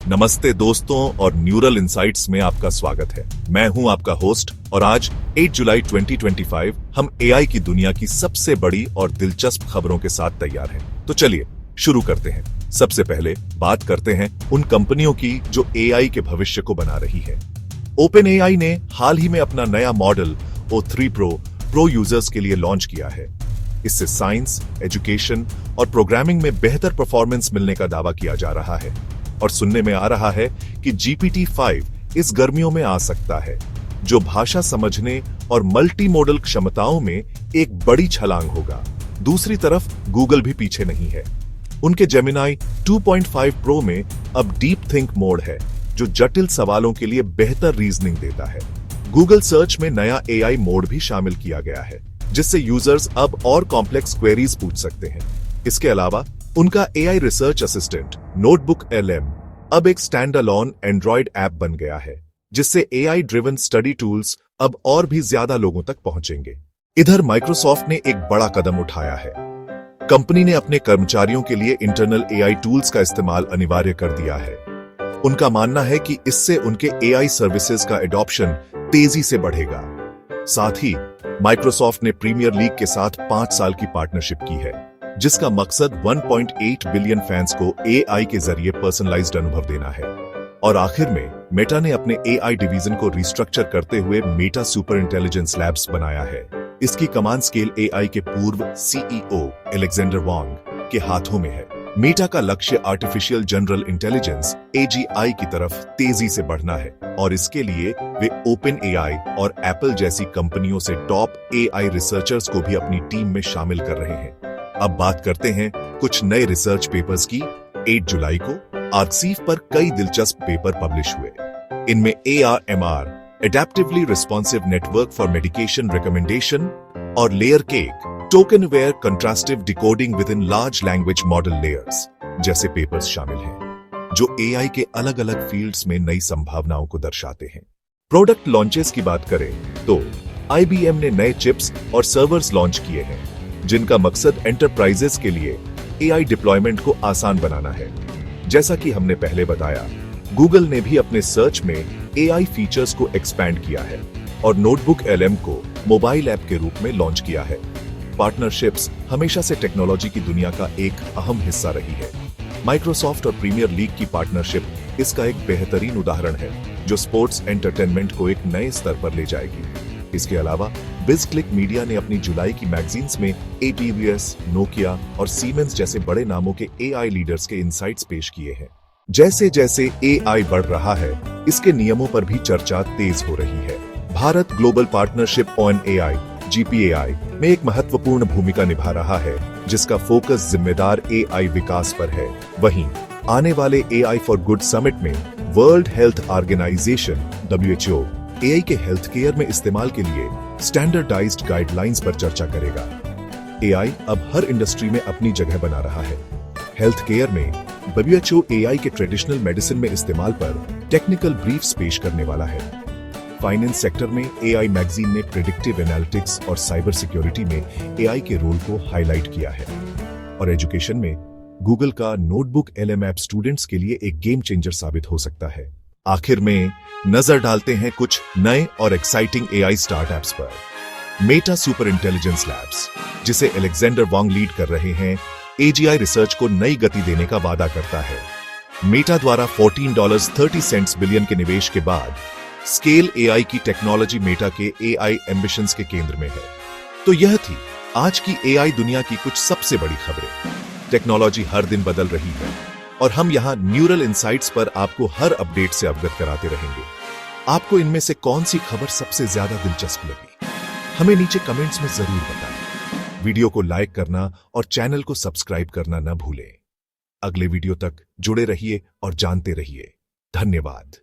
नमस्ते दोस्तों और न्यूरल इनसाइट्स में आपका स्वागत है। मैं हूं आपका होस्ट और आज 8 जुलाई 2025 हम एआई की दुनिया की सबसे बड़ी और दिलचस्प खबरों के साथ तैयार हैं। तो चलिए शुरू करते हैं। सबसे पहले बात करते हैं उन कंपनियों की जो एआई के भविष्य को बना रही है। ओपन एआई ने हाल ही में अपना नया मॉडल O3 प्रो यूजर्स के लिए लॉन्च किया है। इससे साइंस, एजुकेशन और प्रोग्रामिंग में बेहतर परफॉर्मेंस मिलने का दावा किया जा रहा है और सुनने में आ रहा है कि GPT-5 इस गर्मियों में आ सकता है, जो भाषा समझने और मल्टी मोडल क्षमताओं में एक बड़ी छलांग होगा। दूसरी तरफ गूगल भी पीछे नहीं है। उनके जेमिनाई 2.5 प्रो में अब डीप थिंक मोड है, जो जटिल सवालों के लिए बेहतर रीजनिंग देता है। गूगल सर्च में नया एआई मोड भी शामिल किया गया है, जिससे यूजर्स अब और कॉम्प्लेक्स क्वेरीज पूछ सकते हैं। इसके अलावा उनका AI research assistant notebook LM अब एक स्टैंड अलोन एंड्रॉइड ऐप बन गया है, जिससे एआई ड्रिवन स्टडी टूल्स अब और भी ज्यादा लोगों तक पहुंचेंगे। इधर माइक्रोसॉफ्ट ने एक बड़ा कदम उठाया है। कंपनी ने अपने कर्मचारियों के लिए इंटरनल एआई टूल्स का इस्तेमाल अनिवार्य कर दिया है। उनका मानना है कि इससे उनके एआई सर्विसेज का एडॉप्शन तेजी से बढ़ेगा। साथ ही माइक्रोसॉफ्ट ने प्रीमियर लीग के साथ 5 साल की पार्टनरशिप की है, जिसका मकसद 1.8 बिलियन फैंस को एआई के जरिए पर्सनलाइज्ड अनुभव देना है। और आखिर में मेटा ने अपने एआई डिवीजन को रिस्ट्रक्चर करते हुए मेटा सुपर इंटेलिजेंस लैब्स बनाया है। इसकी कमांड स्केल एआई के पूर्व CEO एलेक्जेंडर वांग के हाथों में है। मेटा का लक्ष्य आर्टिफिशियल जनरल इंटेलिजेंस AGI की तरफ तेजी से बढ़ना है और इसके लिए वे ओपन एआई और एप्पल जैसी कंपनियों से टॉप एआई रिसर्चर्स को भी अपनी टीम में शामिल कर रहे हैं। अब बात करते हैं कुछ नए रिसर्च पेपर्स की। 8 जुलाई को आर्कसीव पर कई दिलचस्प पेपर पब्लिश हुए। इनमें AR/MR adaptively responsive network for medication recommendation और layer cake token aware contrastive decoding within large language model layers जैसे पेपर्स शामिल हैं, जो एआई के अलग अलग फील्ड्स में नई संभावनाओं को दर्शाते हैं। प्रोडक्ट लॉन्चेस की बात करें तो IBM ने नए चिप्स और सर्वर्स लॉन्च किए हैं, जिनका मकसद एंटरप्राइजेस के लिए एआई डिप्लॉयमेंट को आसान बनाना है। जैसा कि हमने पहले बताया, गूगल ने भी अपने सर्च में एआई फीचर्स को एक्सपैंड किया है और नोटबुक LM को मोबाइल ऐप के रूप में लॉन्च किया है। पार्टनरशिप्स हमेशा से टेक्नोलॉजी की दुनिया का एक अहम हिस्सा रही है। माइक्रोसॉफ्ट और प्रीमियर लीग की पार्टनरशिप इसका एक बेहतरीन उदाहरण है, जो स्पोर्ट्स एंटरटेनमेंट को एक नए स्तर पर ले जाएगी। इसके अलावा बिजक्लिक मीडिया ने अपनी जुलाई की मैगजीन्स में AWS, नोकिया और सीमेंस जैसे बड़े नामों के एआई लीडर्स के इनसाइट्स पेश किए हैं। जैसे जैसे एआई बढ़ रहा है, इसके नियमों पर भी चर्चा तेज हो रही है। Bharat global partnership on AI GPAI में एक महत्वपूर्ण भूमिका निभा रहा है, जिसका फोकस जिम्मेदार एआई विकास पर है। वहीं आने वाले AI फॉर गुड समिट में world health organization WHO AI के हेल्थ केयर में इस्तेमाल के लिए स्टैंडर्डाइज्ड गाइडलाइंस पर चर्चा करेगा। एआई अब हर इंडस्ट्री में अपनी जगह बना रहा है। हेल्थ केयर में WHO एआई के ट्रेडिशनल मेडिसिन में इस्तेमाल पर टेक्निकल ब्रीफ्स पेश करने वाला है। फाइनेंस सेक्टर में एआई मैगजीन ने प्रेडिक्टिव एनालिटिक्स और साइबर सिक्योरिटी में एआई के रोल को हाईलाइट किया है। और एजुकेशन में गूगल का नोटबुक LM ऐप स्टूडेंट्स के लिए एक गेम चेंजर साबित हो सकता है। आखिर में नजर डालते हैं कुछ नए और एक्साइटिंग एआई स्टार्टअप्स पर। मेटा सुपर इंटेलिजेंस लैब्स, जिसे एलेक्जेंडर वांग लीड कर रहे हैं, AGI रिसर्च को नई गति देने का वादा करता है। मेटा द्वारा $14.30 बिलियन के निवेश के बाद स्केल एआई की टेक्नोलॉजी मेटा के एआई एम्बिशंस के केंद्र में है। तो यह थी आज की एआई दुनिया की कुछ सबसे बड़ी खबरें। टेक्नोलॉजी हर दिन बदल रही है और हम यहां न्यूरल इनसाइट्स पर आपको हर अपडेट से अवगत कराते रहेंगे। आपको इनमें से कौन सी खबर सबसे ज्यादा दिलचस्प लगी, हमें नीचे कमेंट्स में जरूर बताएं। वीडियो को लाइक करना और चैनल को सब्सक्राइब करना न भूलें। अगले वीडियो तक जुड़े रहिए और जानते रहिए। धन्यवाद।